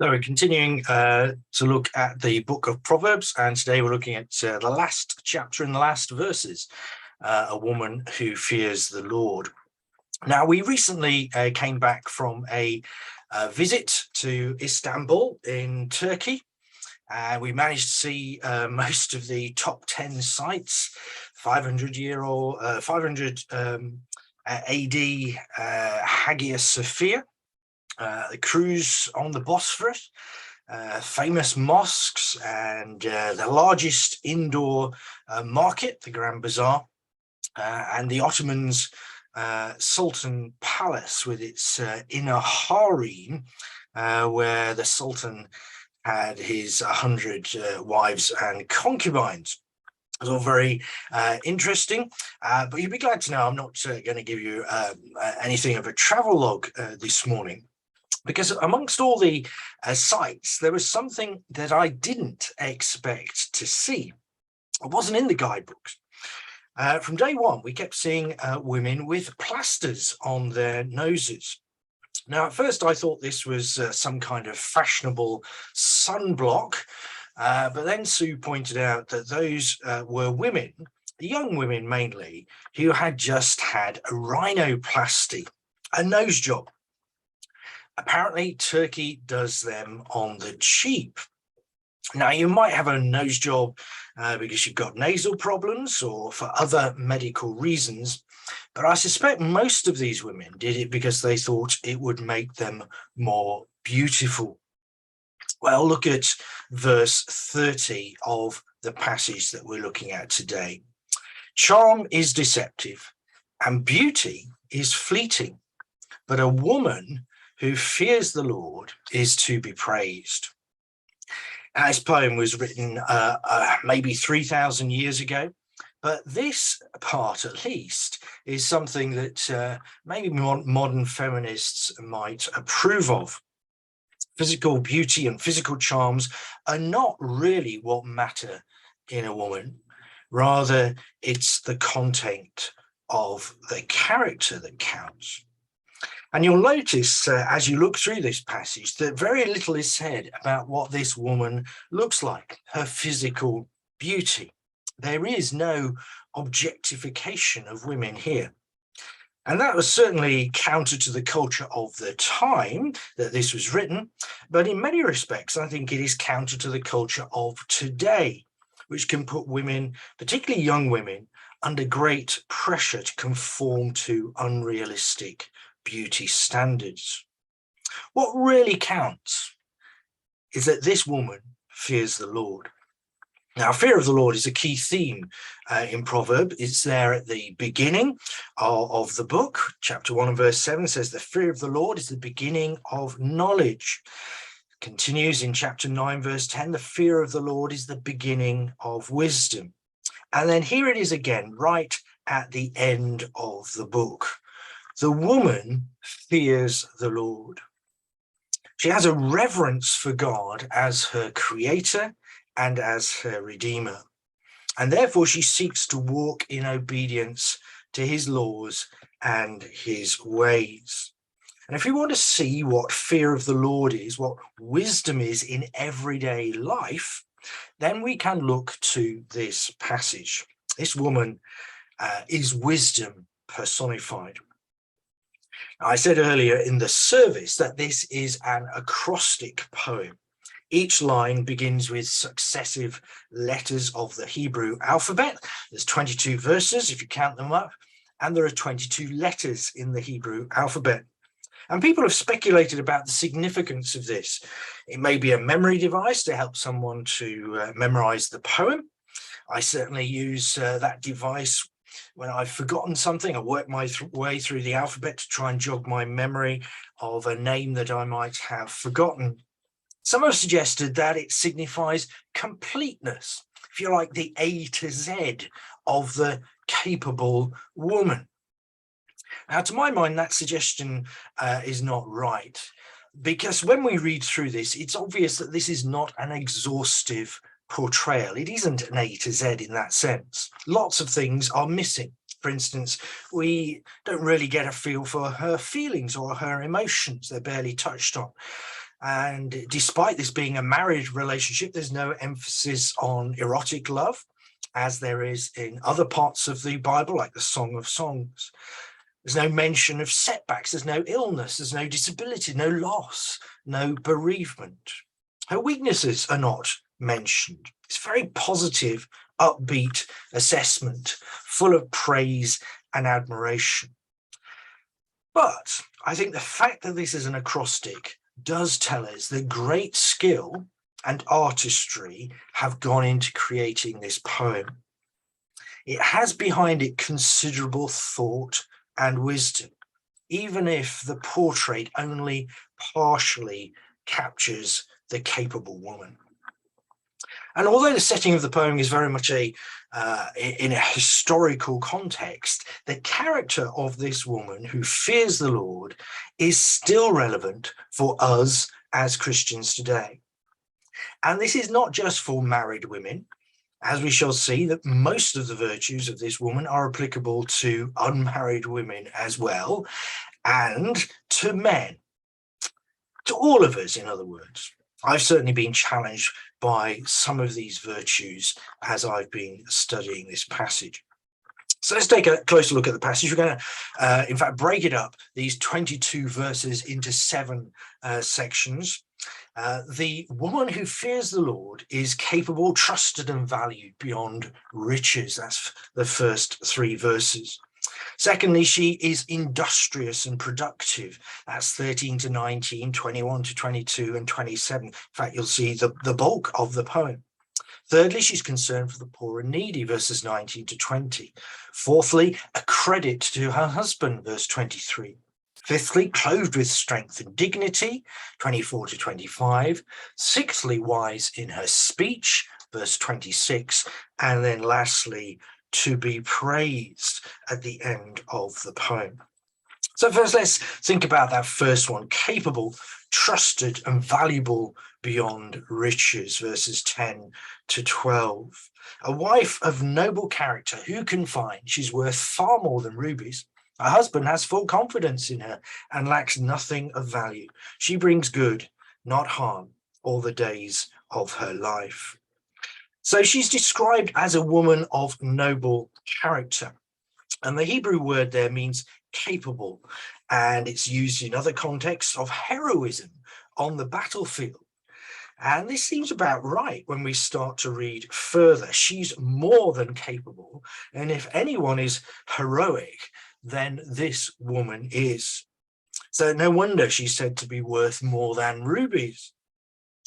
So we're continuing to look at the book of Proverbs, and today we're looking at the last chapter in the last verses, a woman who fears the Lord. Now, we recently came back from a visit to Istanbul in Turkey, and we managed to see most of the top 10 sites, 500 AD Hagia Sophia, the cruise on the Bosphorus, famous mosques, and the largest indoor market, the Grand Bazaar, and the Ottomans' Sultan Palace with its inner harem, where the Sultan had his 100 wives and concubines. It's all very interesting, but you'd be glad to know I'm not going to give you anything of a travel log this morning, because amongst all the sites, there was something that I didn't expect to see. It wasn't in the guidebooks. From day one, we kept seeing women with plasters on their noses. Now, at first, I thought this was some kind of fashionable sunblock, but then Sue pointed out that those were women, young women mainly, who had just had a rhinoplasty, a nose job. Apparently, Turkey does them on the cheap. Now, you might have a nose job because you've got nasal problems or for other medical reasons, but I suspect most of these women did it because they thought it would make them more beautiful. Well, look at verse 30 of the passage that we're looking at today. Charm is deceptive and beauty is fleeting, but a woman who fears the Lord is to be praised. Now, this poem was written maybe 3,000 years ago, but this part, at least, is something that maybe modern feminists might approve of. Physical beauty and physical charms are not really what matter in a woman. Rather, it's the content of the character that counts. And you'll notice as you look through this passage that very little is said about what this woman looks like, her physical beauty. There is no objectification of women here. And that was certainly counter to the culture of the time that this was written. But in many respects, I think it is counter to the culture of today, which can put women, particularly young women, under great pressure to conform to unrealistic beauty standards. What really counts is that this woman fears the Lord. Now, fear of the Lord is a key theme in Proverbs. It's there at the beginning of the book. Chapter 1 and verse 7 says, the fear of the Lord is the beginning of knowledge. Continues in chapter 9, verse 10, the fear of the Lord is the beginning of wisdom. And then here it is again, right at the end of the book. The woman fears the Lord. She has a reverence for God as her creator and as her redeemer. And therefore she seeks to walk in obedience to his laws and his ways. And if you want to see what fear of the Lord is, what wisdom is in everyday life, then we can look to this passage. This woman is wisdom personified. I said earlier in the service that this is an acrostic poem. Each line begins with successive letters of the Hebrew alphabet. There's 22 verses if you count them up, and there are 22 letters in the Hebrew alphabet. And people have speculated about the significance of this. It may be a memory device to help someone to memorize the poem. I certainly use that device when I've forgotten something. I work my way through the alphabet to try and jog my memory of a name that I might have forgotten. Some have suggested that it signifies completeness, if you like, the A to Z of the capable woman. Now, to my mind, that suggestion is not right, because when we read through this, it's obvious that this is not an exhaustive portrayal. It isn't an A to Z in that sense. Lots of things are missing. For instance, we don't really get a feel for her feelings or her emotions. They're barely touched on. And despite this being a marriage relationship, there's no emphasis on erotic love, as there is in other parts of the Bible, like the Song of Songs. There's no mention of setbacks, there's no illness, there's no disability, no loss, no bereavement. Her weaknesses are not mentioned. It's a very positive, upbeat assessment, full of praise and admiration. But I think the fact that this is an acrostic does tell us that great skill and artistry have gone into creating this poem. It has behind it considerable thought and wisdom, even if the portrait only partially captures the capable woman. And although the setting of the poem is very much in a historical context, the character of this woman who fears the Lord is still relevant for us as Christians today. And this is not just for married women, as we shall see that most of the virtues of this woman are applicable to unmarried women as well, and to men, to all of us, in other words. I've certainly been challenged by some of these virtues as I've been studying this passage. So let's take a closer look at the passage. We're going to, in fact, break it up, these 22 verses, into 7 sections. The woman who fears the Lord is capable, trusted, and valued beyond riches. That's the first 3 verses. Secondly, she is industrious and productive. That's 13 to 19, 21 to 22, and 27. In fact, you'll see the bulk of the poem. Thirdly, she's concerned for the poor and needy, verses 19 to 20. Fourthly, a credit to her husband, verse 23. Fifthly, clothed with strength and dignity, 24 to 25. Sixthly, wise in her speech, verse 26. And then lastly, to be praised at the end of the poem. So first, let's think about that first one: capable, trusted, and valuable beyond riches, verses 10 to 12. A wife of noble character, who can find? She's worth far more than rubies. Her husband has full confidence in her and lacks nothing of value. She brings good, not harm, all the days of her life. So she's described as a woman of noble character. And the Hebrew word there means capable, and it's used in other contexts of heroism on the battlefield. And this seems about right when we start to read further. She's more than capable, and if anyone is heroic, then this woman is. So no wonder she's said to be worth more than rubies.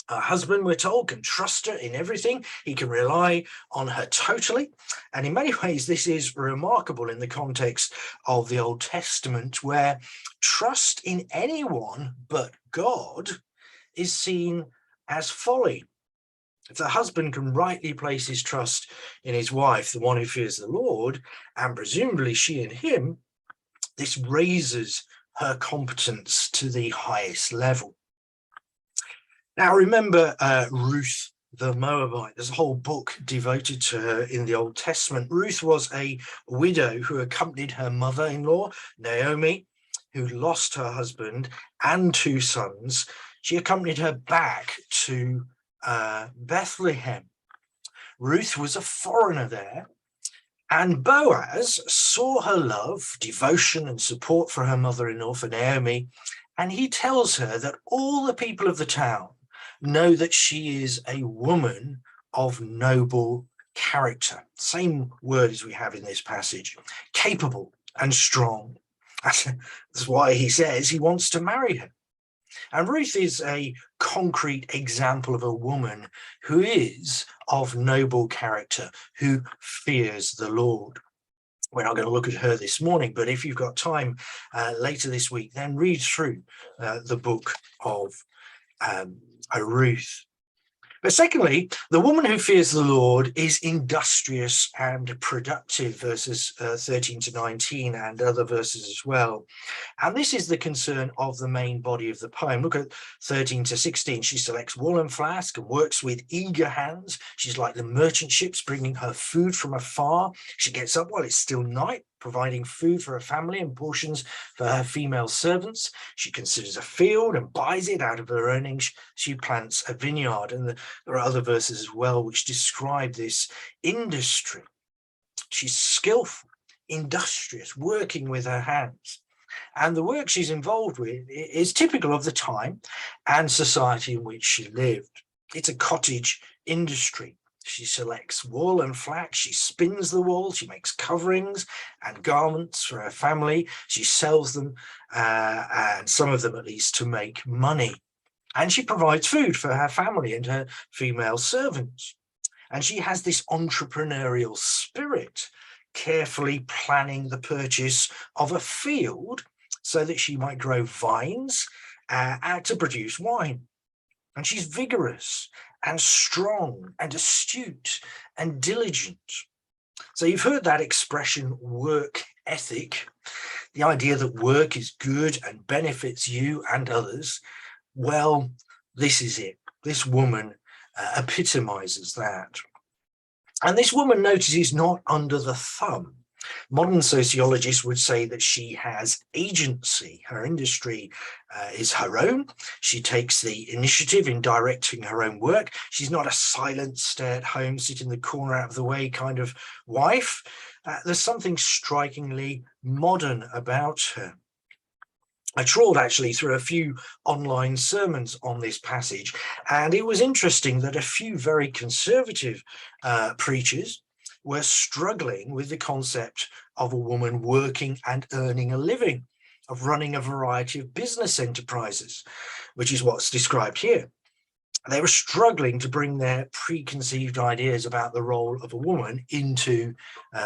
Her husband, we're told, can trust her in everything. He can rely on her totally. And in many ways, this is remarkable in the context of the Old Testament, where trust in anyone but God is seen as folly. If the husband can rightly place his trust in his wife, the one who fears the Lord, and presumably she in him, this raises her competence to the highest level. Now, remember Ruth the Moabite. There's a whole book devoted to her in the Old Testament. Ruth was a widow who accompanied her mother-in-law, Naomi, who lost her husband and 2 sons. She accompanied her back to Bethlehem. Ruth was a foreigner there, and Boaz saw her love, devotion, and support for her mother-in-law, for Naomi, and he tells her that all the people of the town know that she is a woman of noble character. Same word as we have in this passage: capable and strong. That's why he says he wants to marry her. And Ruth is a concrete example of a woman who is of noble character, who fears the Lord. We're not going to look at her this morning, but if you've got time later this week, then read through the book of Ruth. But secondly, the woman who fears the Lord is industrious and productive, verses 13 to 19 and other verses as well. And this is the concern of the main body of the poem. Look at 13 to 16. She selects wool and flask and works with eager hands. She's like the merchant ships bringing her food from afar. She gets up while it's still night providing food for her family and portions for her female servants. She considers a field and buys it. Out of her earnings. She plants a vineyard. And there are other verses as well which describe this industry. She's skillful, industrious, working with her hands. And the work she's involved with is typical of the time and society in which she lived. It's a cottage industry. She selects wool and flax, she spins the wool, she makes coverings and garments for her family, she sells them, and some of them at least, to make money. And she provides food for her family and her female servants. And she has this entrepreneurial spirit, carefully planning the purchase of a field so that she might grow vines to produce wine. And she's vigorous and strong and astute and diligent. So you've heard that expression, work ethic, the idea that work is good and benefits you and others. Well, this is it. This woman epitomizes that. And this woman, notice, is not under the thumb. Modern sociologists would say that she has agency. Her industry is her own. She takes the initiative in directing her own work. She's not a silent, stay-at-home, sit in the corner out of the way kind of wife. There's something strikingly modern about her. I trawled actually through a few online sermons on this passage, and it was interesting that a few very conservative preachers were struggling with the concept of a woman working and earning a living, of running a variety of business enterprises, which is what's described here. They were struggling to bring their preconceived ideas about the role of a woman into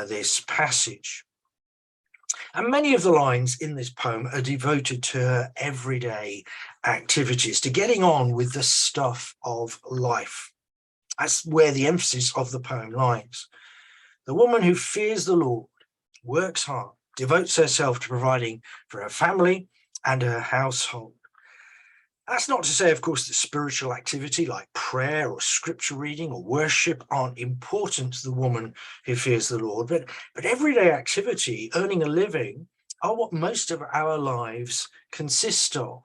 this passage. And many of the lines in this poem are devoted to her everyday activities, to getting on with the stuff of life. That's where the emphasis of the poem lies. The woman who fears the Lord, works hard, devotes herself to providing for her family and her household. That's not to say, of course, that spiritual activity like prayer or scripture reading or worship aren't important to the woman who fears the Lord, but everyday activity, earning a living, are what most of our lives consist of.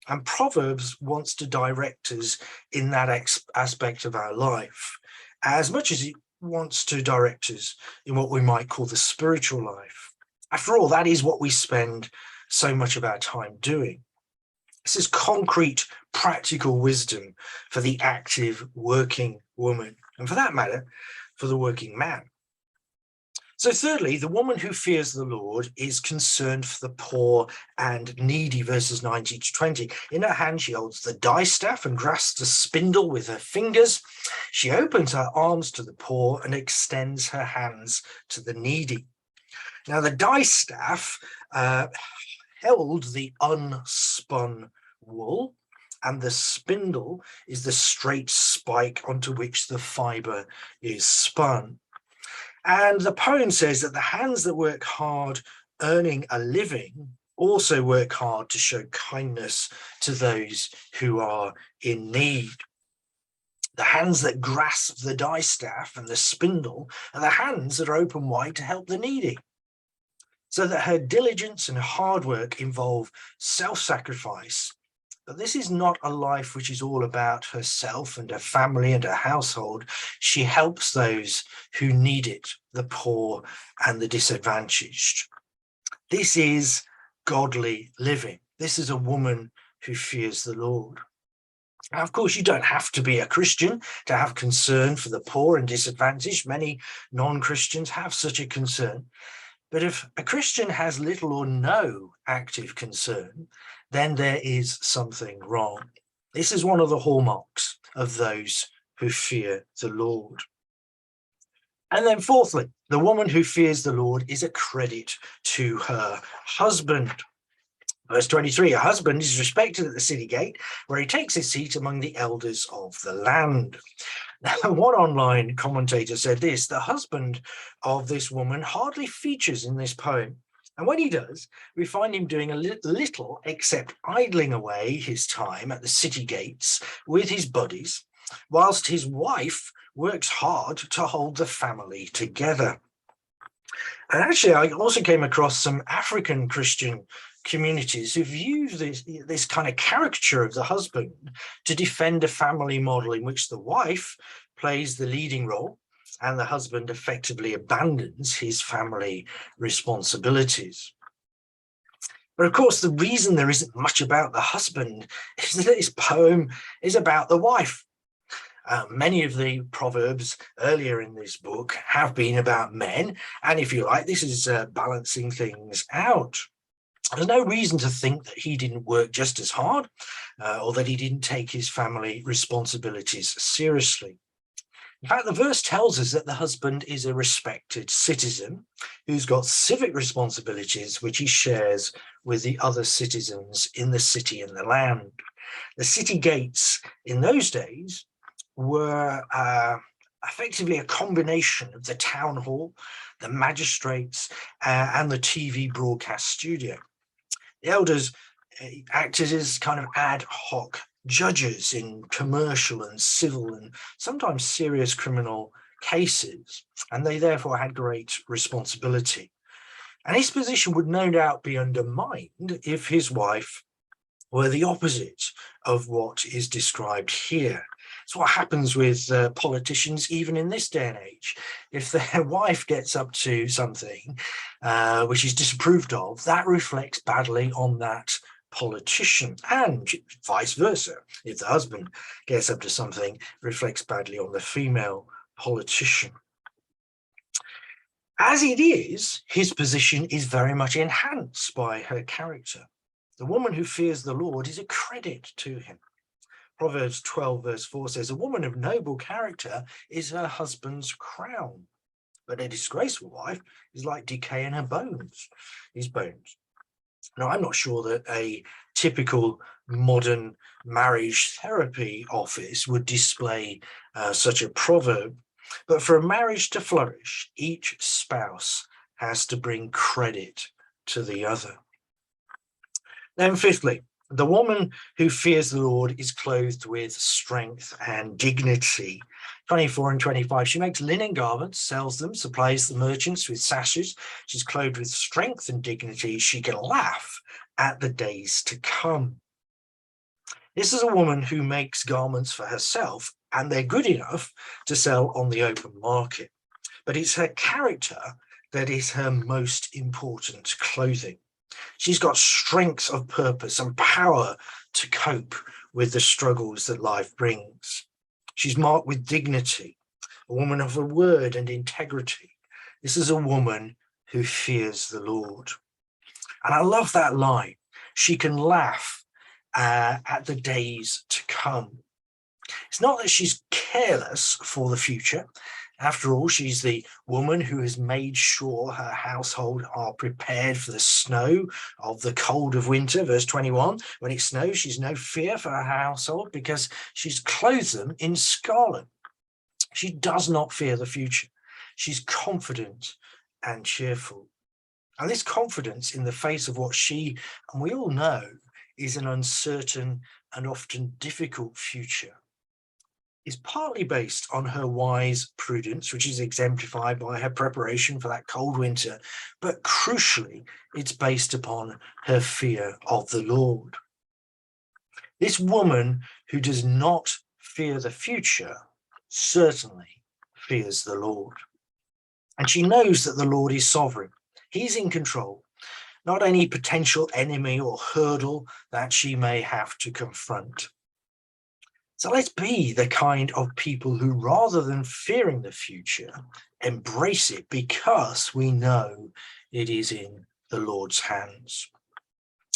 And Proverbs wants to direct us in that aspect of our life, as much as it wants to direct us in what we might call the spiritual life. After all, that is what we spend so much of our time doing. This is concrete, practical wisdom for the active working woman, and for that matter, for the working man. So thirdly, the woman who fears the Lord is concerned for the poor and needy, verses 19 to 20. In her hand, she holds the distaff and grasps the spindle with her fingers. She opens her arms to the poor and extends her hands to the needy. Now, the distaff held the unspun wool, and the spindle is the straight spike onto which the fiber is spun. And the poem says that the hands that work hard earning a living also work hard to show kindness to those who are in need. The hands that grasp the distaff and the spindle are the hands that are open wide to help the needy. So that her diligence and hard work involve self-sacrifice. But this is not a life which is all about herself and her family and her household. She helps those who need it, the poor and the disadvantaged. This is godly living. This is a woman who fears the Lord. Now, of course, you don't have to be a Christian to have concern for the poor and disadvantaged. Many non-Christians have such a concern. But if a Christian has little or no active concern, then there is something wrong. This is one of the hallmarks of those who fear the Lord. And then fourthly, the woman who fears the Lord is a credit to her husband. Verse 23, a husband is respected at the city gate, where he takes his seat among the elders of the land. Now, one online commentator said this: the husband of this woman hardly features in this poem. And when he does, we find him doing a little except idling away his time at the city gates with his buddies, whilst his wife works hard to hold the family together. And actually, I also came across some African Christian communities who've used this kind of caricature of the husband to defend a family model in which the wife plays the leading role and the husband effectively abandons his family responsibilities. But of course, the reason there isn't much about the husband is that this poem is about the wife. Many of the proverbs earlier in this book have been about men, and if you like, this is balancing things out. There's no reason to think that he didn't work just as hard, or that he didn't take his family responsibilities seriously. In fact, the verse tells us that the husband is a respected citizen who's got civic responsibilities which he shares with the other citizens in the city and the land. The city gates in those days were effectively a combination of the town hall, the magistrates, and the TV broadcast studio. The elders acted as kind of ad hoc judges in commercial and civil and sometimes serious criminal cases, and they therefore had great responsibility. And his position would no doubt be undermined if his wife were the opposite of what is described here. It's what happens with politicians even in this day and age. If their wife gets up to something which is disapproved of, that reflects badly on that politician, and vice versa. If the husband gets up to something, reflects badly on the female politician. As it is, his position is very much enhanced by her character. The woman who fears the Lord is a credit to him. Proverbs 12 verse 4 says, a woman of noble character is her husband's crown, but a disgraceful wife is like decay in his bones. Now, I'm not sure that a typical modern marriage therapy office would display such a proverb, but for a marriage to flourish, each spouse has to bring credit to the other. Then fifthly, the woman who fears the Lord is clothed with strength and dignity. 24 and 25, she makes linen garments, sells them, supplies the merchants with sashes. She's clothed with strength and dignity. She can laugh at the days to come. This is a woman who makes garments for herself, and they're good enough to sell on the open market. But it's her character that is her most important clothing. She's got strength of purpose and power to cope with the struggles that life brings. She's marked with dignity, a woman of her word and integrity. This is a woman who fears the Lord. And I love that line. She can laugh at the days to come. It's not that she's careless for the future. After all, she's the woman who has made sure her household are prepared for the snow of the cold of winter. Verse 21, when it snows, she's no fear for her household because she's clothed them in scarlet. She does not fear the future. She's confident and cheerful. And this confidence in the face of what she, and we all know, is an uncertain and often difficult future, is partly based on her wise prudence, which is exemplified by her preparation for that cold winter, but crucially, it's based upon her fear of the Lord. This woman who does not fear the future certainly fears the Lord. And she knows that the Lord is sovereign. He's in control, not any potential enemy or hurdle that she may have to confront. So let's be the kind of people who, rather than fearing the future, embrace it because we know it is in the Lord's hands.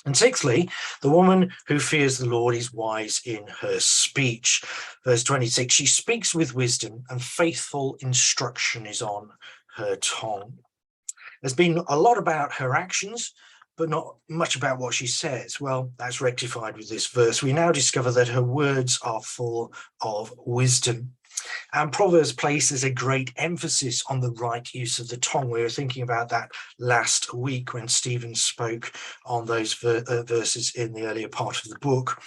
And sixthly, the woman who fears the Lord is wise in her speech. Verse 26, she speaks with wisdom and faithful instruction is on her tongue. There's been a lot about her actions, but not much about what she says. Well, that's rectified with this verse. We now discover that her words are full of wisdom. And Proverbs places a great emphasis on the right use of the tongue. We were thinking about that last week when Stephen spoke on those verses in the earlier part of the book.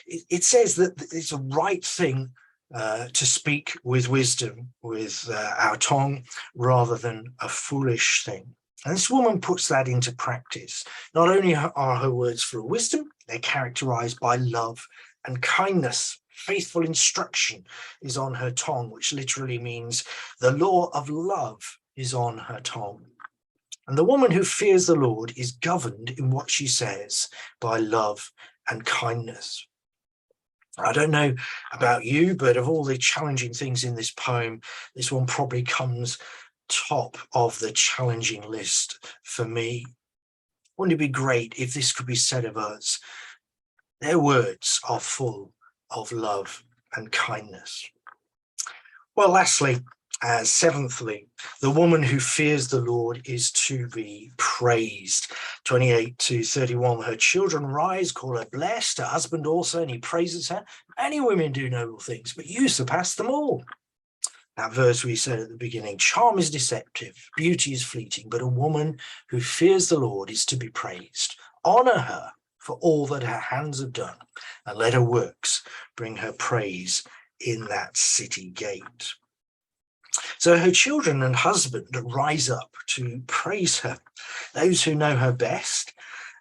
It says that it's a right thing to speak with wisdom with our tongue rather than a foolish thing. And this woman puts that into practice. Not only are her words full of wisdom, they're characterized by love and kindness. Faithful instruction is on her tongue, which literally means the law of love is on her tongue. And the woman who fears the Lord is governed in what she says by love and kindness. I don't know about you, but of all the challenging things in this poem, this one probably comes top of the challenging list for me. Wouldn't it be great if this could be said of us? Their words are full of love and kindness. Well, lastly, seventhly, the woman who fears the Lord is to be praised. 28-31, her children rise, call her blessed, her husband also, and he praises her. Many women do noble things, but you surpass them all. That verse we said at the beginning, charm is deceptive, beauty is fleeting, but a woman who fears the Lord is to be praised. Honor her for all that her hands have done, and let her works bring her praise in that city gate. So her children and husband rise up to praise her. Those who know her best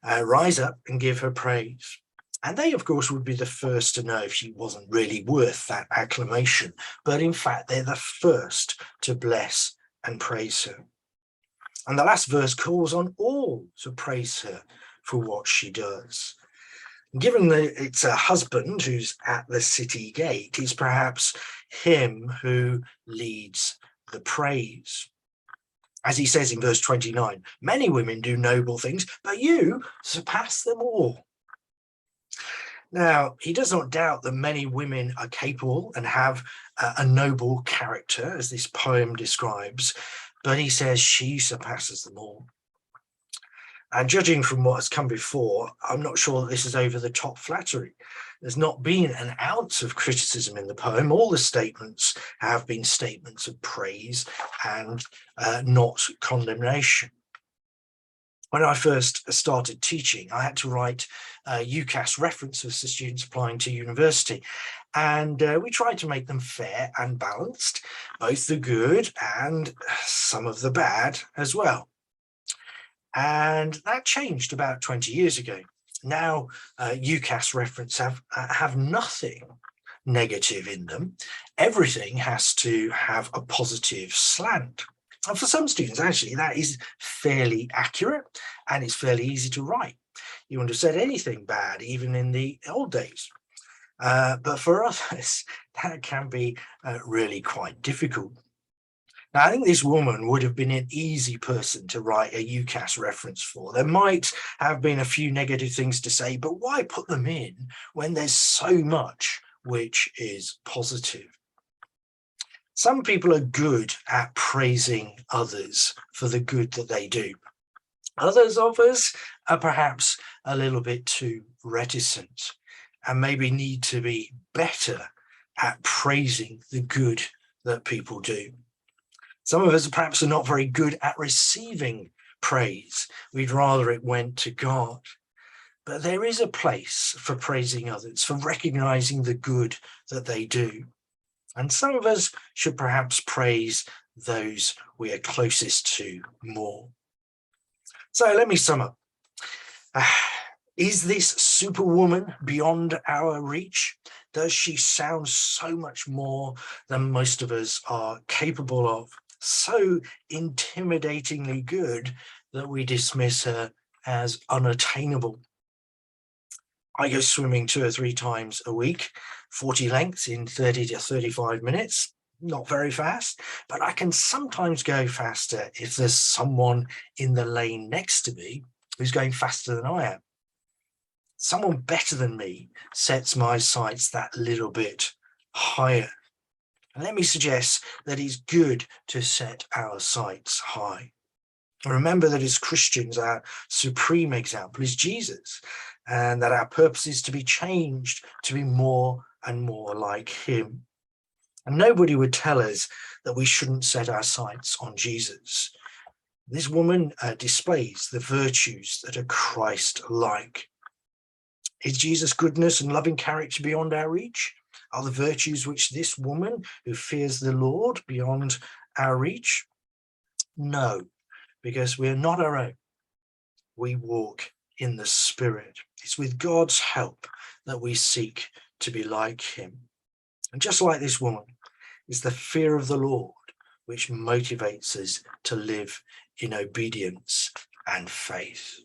rise up and give her praise. And they, of course, would be the first to know if she wasn't really worth that acclamation. But in fact, they're the first to bless and praise her. And the last verse calls on all to praise her for what she does. Given that it's a husband who's at the city gate, it's perhaps him who leads the praise. As he says in verse 29, many women do noble things, but you surpass them all. Now, he does not doubt that many women are capable and have a noble character, as this poem describes, but he says she surpasses them all. And judging from what has come before, I'm not sure that this is over the top flattery. There's not been an ounce of criticism in the poem. All the statements have been statements of praise and not condemnation. When I first started teaching, I had to write UCAS references for students applying to university. And we tried to make them fair and balanced, both the good and some of the bad as well. And that changed about 20 years ago. Now, UCAS references have nothing negative in them. Everything has to have a positive slant. And for some students, actually, that is fairly accurate and it's fairly easy to write. You wouldn't have said anything bad, even in the old days. But for others, that can be really quite difficult. Now, I think this woman would have been an easy person to write a UCAS reference for. There might have been a few negative things to say, but why put them in when there's so much which is positive? Some people are good at praising others for the good that they do. Others of us are perhaps a little bit too reticent and maybe need to be better at praising the good that people do. Some of us perhaps are not very good at receiving praise. We'd rather it went to God. But there is a place for praising others, for recognizing the good that they do. And some of us should perhaps praise those we are closest to more. So let me sum up. Is this superwoman beyond our reach? Does she sound so much more than most of us are capable of? So intimidatingly good that we dismiss her as unattainable. I go swimming 2 or 3 times a week, 40 lengths in 30 to 35 minutes. Not very fast, but I can sometimes go faster if there's someone in the lane next to me who's going faster than I am. Someone better than me sets my sights that little bit higher. And let me suggest that it's good to set our sights high. Remember that as Christians, our supreme example is Jesus, and that our purpose is to be changed to be more and more like him. And nobody would tell us that we shouldn't set our sights on Jesus. This woman displays the virtues that are Christ-like. Is Jesus' goodness and loving character beyond our reach? Are the virtues which this woman who fears the Lord beyond our reach? No, because we're not our own. We walk in the Spirit. It's with God's help that we seek to be like him. And just like this woman, it's the fear of the Lord which motivates us to live in obedience and faith.